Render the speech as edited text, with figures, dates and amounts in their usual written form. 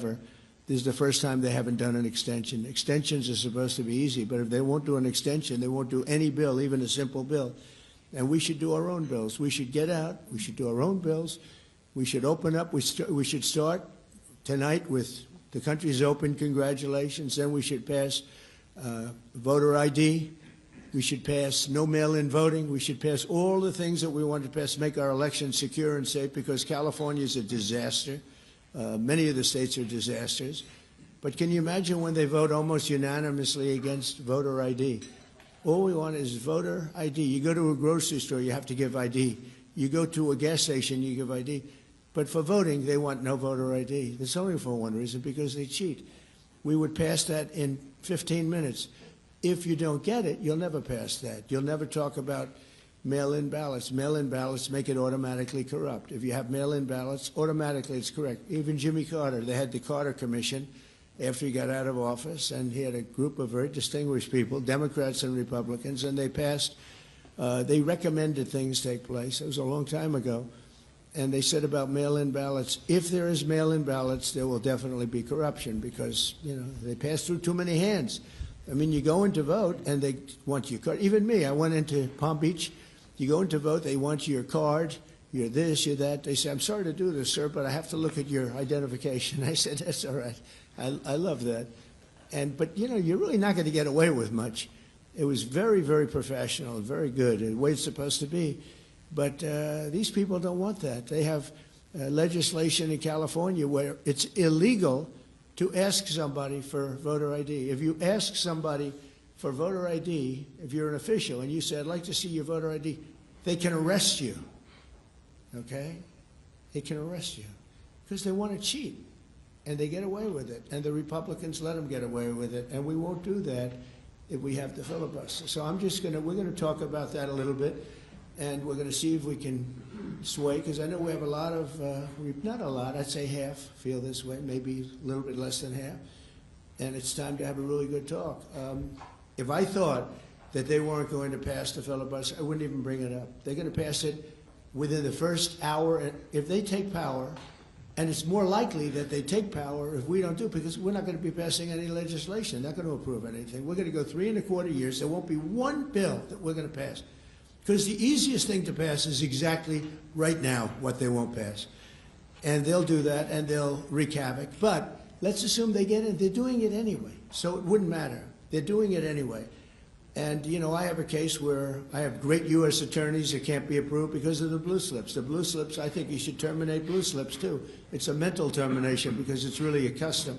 This is the first time they haven't done an extension. Extensions are supposed to be easy, but if they won't do an extension, they won't do any bill, even a simple bill. And we should do our own bills. We should get out. We should do our own bills. We should open up. We should start tonight with the country's open, congratulations. Then we should pass voter ID. We should pass no mail-in voting. We should pass all the things that we want to pass, make our elections secure and safe, because California is a disaster. Many of the states are disasters. But can you imagine when they vote almost unanimously against voter ID? All we want is voter ID. You go to a grocery store, you have to give ID. You go to a gas station, you give ID. But for voting, they want no voter ID. That's only for one reason, because they cheat. We would pass that in 15 minutes. If you don't get it, you'll never pass that. You'll never talk about mail-in ballots. Mail-in ballots make it automatically corrupt. If you have mail-in ballots, automatically it's correct. Even Jimmy Carter, they had the Carter Commission after he got out of office, and he had a group of very distinguished people, Democrats and Republicans, and they passed, they recommended things take place. It was a long time ago. And they said about mail-in ballots, if there is mail-in ballots, there will definitely be corruption, because, you know, they pass through too many hands. I mean, you go in to vote, and they want your card. Even me, I went into Palm Beach. You go in to vote, they want your card, you're this, you're that. They say, I'm sorry to do this, sir, but I have to look at your identification. I said, that's all right. I love that. But, you know, you're really not going to get away with much. It was very, very professional, very good, the way it's supposed to be. But these people don't want that. They have legislation in California where it's illegal to ask somebody for voter ID. If you ask somebody for voter ID, if you're an official, and you say, I'd like to see your voter ID, they can arrest you, okay? They can arrest you because they want to cheat, and they get away with it, and the Republicans let them get away with it, and we won't do that if we have the filibuster. So we're going to talk about that a little bit, and we're going to see if we can sway, because I know we have a lot of, not a lot, I'd say half feel this way, maybe a little bit less than half, and it's time to have a really good talk. If I thought that they weren't going to pass the filibuster, I wouldn't even bring it up. They're going to pass it within the first hour. If they take power, and it's more likely that they take power if we don't do it, because we're not going to be passing any legislation, not going to approve anything. We're going to go 3¼ years. There won't be one bill that we're going to pass. Because the easiest thing to pass is exactly right now what they won't pass. And they'll do that, and they'll wreak havoc. But let's assume they get it. They're doing it anyway, so it wouldn't matter. They're doing it anyway. And, you know, I have a case where I have great U.S. attorneys that can't be approved because of the blue slips. The blue slips, I think you should terminate blue slips, too. It's a mental termination because it's really a custom.